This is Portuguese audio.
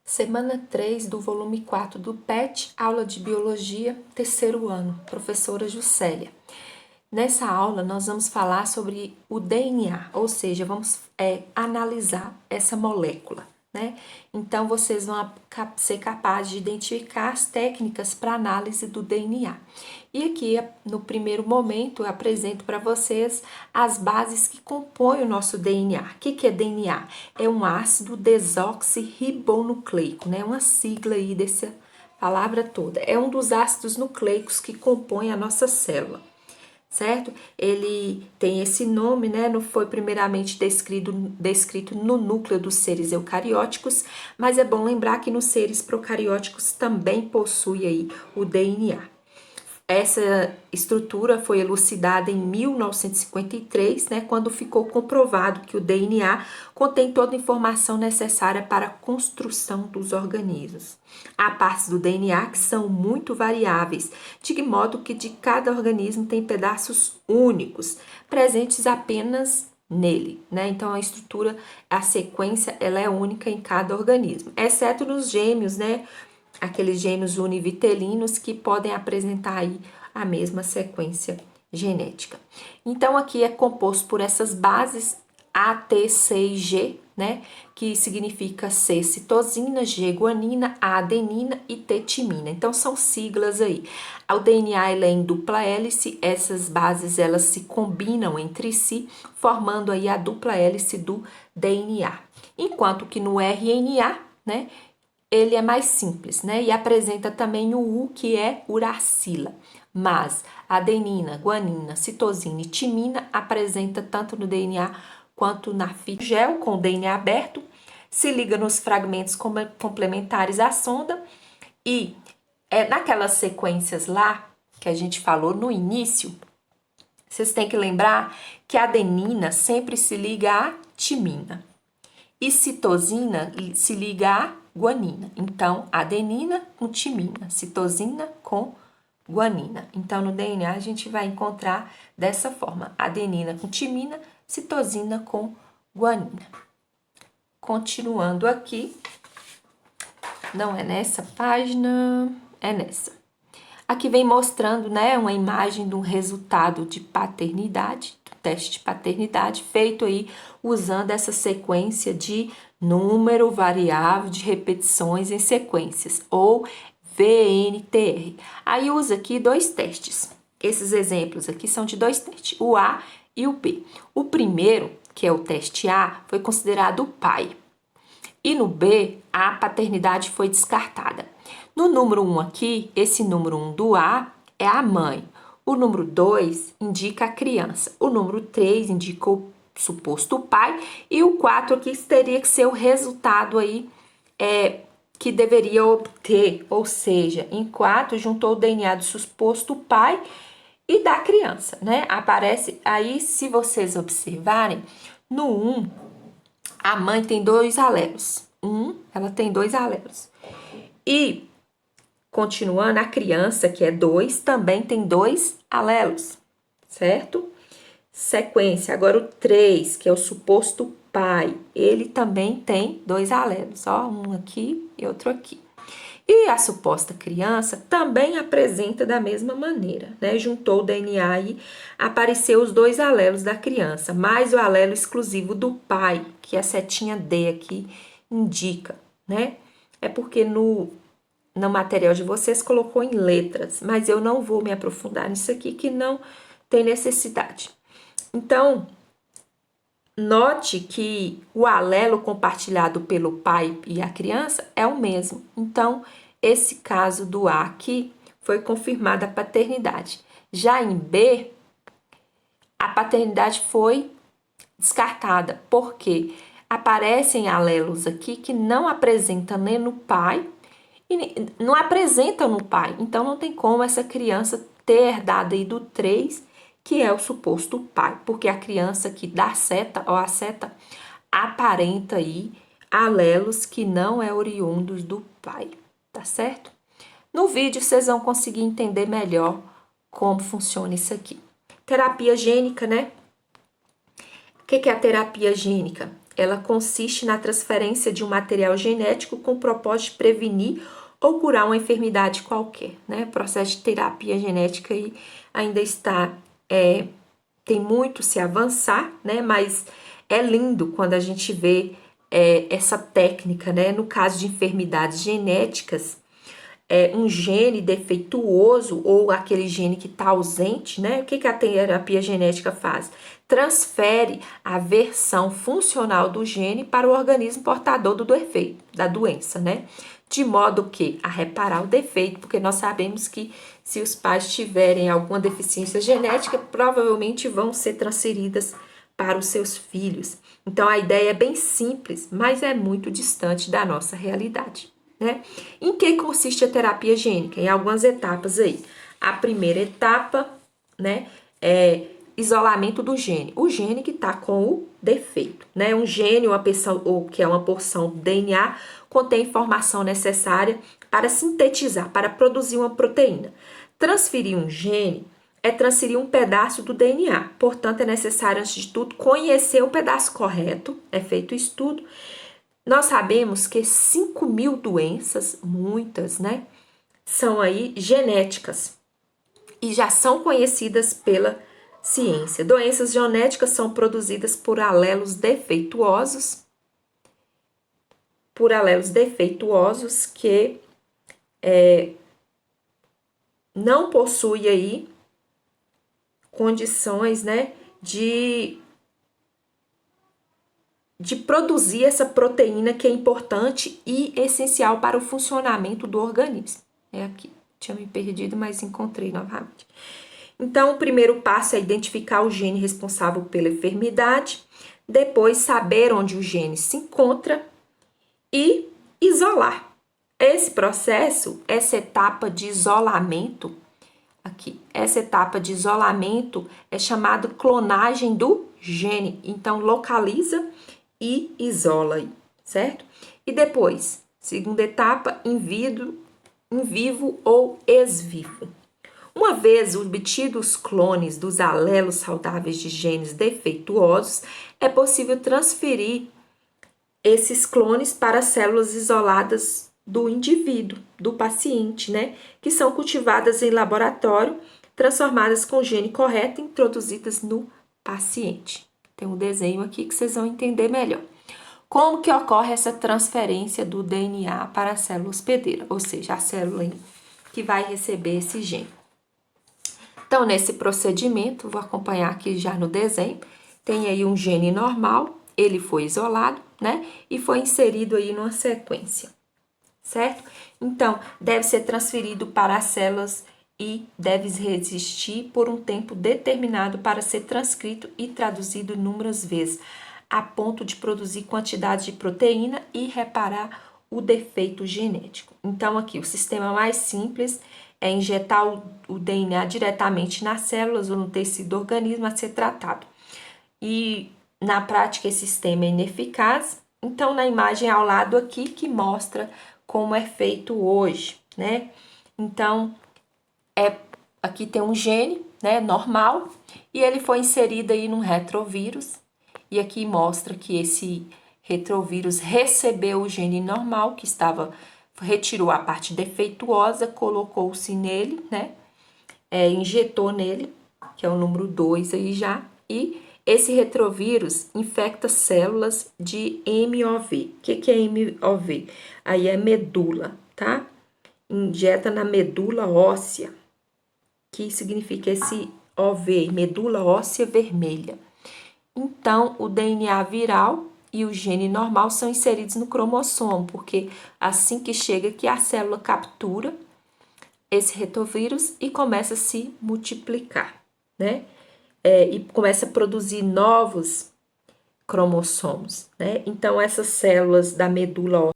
Semana 3 do volume 4 do PET, aula de Biologia, terceiro ano, professora Juscelia. Nessa aula, nós vamos falar sobre o DNA, ou seja, vamos analisar essa molécula, né? Então, vocês vão ser capazes de identificar as técnicas para análise do DNA. E aqui, no primeiro momento, eu apresento para vocês as bases que compõem o nosso DNA. O que é DNA? É um ácido desoxirribonucleico, né? Uma sigla aí dessa palavra toda. É um dos ácidos nucleicos que compõem a nossa célula, certo? Ele tem esse nome, né? Não foi primeiramente descrito no núcleo dos seres eucarióticos, mas é bom lembrar que nos seres procarióticos também possui aí o DNA. Essa estrutura foi elucidada em 1953, né, quando ficou comprovado que o DNA contém toda a informação necessária para a construção dos organismos. Há partes do DNA que são muito variáveis, de modo que de cada organismo tem pedaços únicos, presentes apenas nele, né? Então a estrutura, a sequência, ela é única em cada organismo, exceto nos gêmeos, né? Aqueles gêmeos univitelinos que podem apresentar aí a mesma sequência genética. Então, aqui é composto por essas bases A, T, C e G, né? Que significa C, citosina, G, guanina, A, adenina e T, timina. Então, são siglas aí. O DNA ele é em dupla hélice, essas bases elas se combinam entre si, formando aí a dupla hélice do DNA. Enquanto que no RNA, né? Ele é mais simples, né? E apresenta também o U, que é uracila. Mas adenina, guanina, citosina e timina apresenta tanto no DNA quanto na fita gel, com o DNA aberto, se liga nos fragmentos complementares à sonda e naquelas sequências lá que a gente falou no início, vocês têm que lembrar que a adenina sempre se liga à timina e citosina se liga à guanina. Então, adenina com timina, citosina com guanina. Então, no DNA a gente vai encontrar dessa forma: adenina com timina, citosina com guanina. Continuando aqui, não é nessa página, é nessa. Aqui vem mostrando, né, uma imagem do resultado de paternidade, do teste de paternidade, feito aí usando essa sequência de número variável de repetições em sequências, ou VNTR. Aí usa aqui dois testes. Esses exemplos aqui são de dois testes, o A e o B. O primeiro, que é o teste A, foi considerado o pai. E no B, a paternidade foi descartada. No número 1 aqui, esse número 1 do A é a mãe. O número 2 indica a criança. O número 3 indica o suposto pai. E o 4 aqui teria que ser o resultado aí que deveria obter. Ou seja, em 4 juntou o DNA do suposto pai e da criança, né? Aparece aí, se vocês observarem, no 1, a mãe tem dois alelos. Ela tem dois alelos. E, continuando, a criança, que é 2, também tem dois alelos, certo? Sequência, agora o 3, que é o suposto pai, ele também tem dois alelos, ó, um aqui e outro aqui. E a suposta criança também apresenta da mesma maneira, né? Juntou o DNA e apareceu os dois alelos da criança, mais o alelo exclusivo do pai, que a setinha D aqui indica, né? É porque no material de vocês colocou em letras, mas eu não vou me aprofundar nisso aqui, que não tem necessidade. Então, note que o alelo compartilhado pelo pai e a criança é o mesmo. Então, esse caso do A aqui foi confirmada a paternidade. Já em B, a paternidade foi descartada, porque aparecem alelos aqui que não apresentam nem no pai e não apresentam no pai. Então, não tem como essa criança ter herdado aí do 3, que é o suposto pai, porque a criança que dá seta, ou a seta, aparenta aí alelos que não é oriundos do pai, tá certo? No vídeo vocês vão conseguir entender melhor como funciona isso aqui. Terapia gênica, né? O que é a terapia gênica? ela consiste na transferência de um material genético com o propósito de prevenir ou curar uma enfermidade qualquer, né? O processo de terapia genética aí ainda está, tem muito se avançar, né? Mas é lindo quando a gente vê essa técnica, né? No caso de enfermidades genéticas, um gene defeituoso ou aquele gene que está ausente, né? O que a terapia genética faz? Transfere a versão funcional do gene para o organismo portador do defeito, da doença, né? De modo que a reparar o defeito, porque nós sabemos que se os pais tiverem alguma deficiência genética, provavelmente vão ser transferidas para os seus filhos. Então a ideia é bem simples, mas é muito distante da nossa realidade, né? Em que consiste a terapia gênica? Em algumas etapas aí. A primeira etapa, né, é isolamento do gene. O gene que está com o defeito, né? Um gene, ou que é uma porção do DNA, contém informação necessária para sintetizar, para produzir uma proteína. Transferir um gene é transferir um pedaço do DNA. Portanto, é necessário, antes de tudo, conhecer o pedaço correto. É feito o estudo. Nós sabemos que 5.000 doenças, muitas, né, são aí genéticas e já são conhecidas pela ciência. Doenças genéticas são produzidas por alelos defeituosos, que não possuem aí condições, né, de produzir essa proteína que é importante e essencial para o funcionamento do organismo. É aqui, tinha me perdido, mas encontrei novamente. Então, o primeiro passo é identificar o gene responsável pela enfermidade, depois saber onde o gene se encontra e isolar. Esse processo, essa etapa de isolamento, essa etapa de isolamento é chamada clonagem do gene. Então, localiza e isola, certo? E depois, segunda etapa, in vivo ou ex vivo. Uma vez obtidos os clones dos alelos saudáveis de genes defeituosos, é possível transferir esses clones para células isoladas do indivíduo, do paciente, né? Que são cultivadas em laboratório, transformadas com o gene correto e introduzidas no paciente. Tem um desenho aqui que vocês vão entender melhor. Como que ocorre essa transferência do DNA para a célula hospedeira, ou seja, a célula que vai receber esse gene. Então, nesse procedimento, vou acompanhar aqui já no desenho, tem aí um gene normal, ele foi isolado, né? E foi inserido aí numa sequência, certo? Então, deve ser transferido para as células e deve resistir por um tempo determinado para ser transcrito e traduzido inúmeras vezes, a ponto de produzir quantidade de proteína e reparar o defeito genético. Então, aqui, o sistema mais simples é injetar o DNA diretamente nas células ou no tecido do organismo a ser tratado. E, na prática, esse sistema é ineficaz. Então, na imagem ao lado aqui, que mostra como é feito hoje, né? Então, aqui tem um gene, né, normal, e ele foi inserido aí num retrovírus, e aqui mostra que esse retrovírus recebeu o gene normal, que retirou a parte defeituosa, colocou-se nele, né, injetou nele, que é o número 2 aí já, e esse retrovírus infecta células de MOV. O que é MOV? Aí é medula, tá? Injeta na medula óssea, que significa esse OV, medula óssea vermelha. Então, o DNA viral e o gene normal são inseridos no cromossomo, porque assim que chega aqui, a célula captura esse retovírus e começa a se multiplicar, né? E começa a produzir novos cromossomos, né? Então, essas células da medula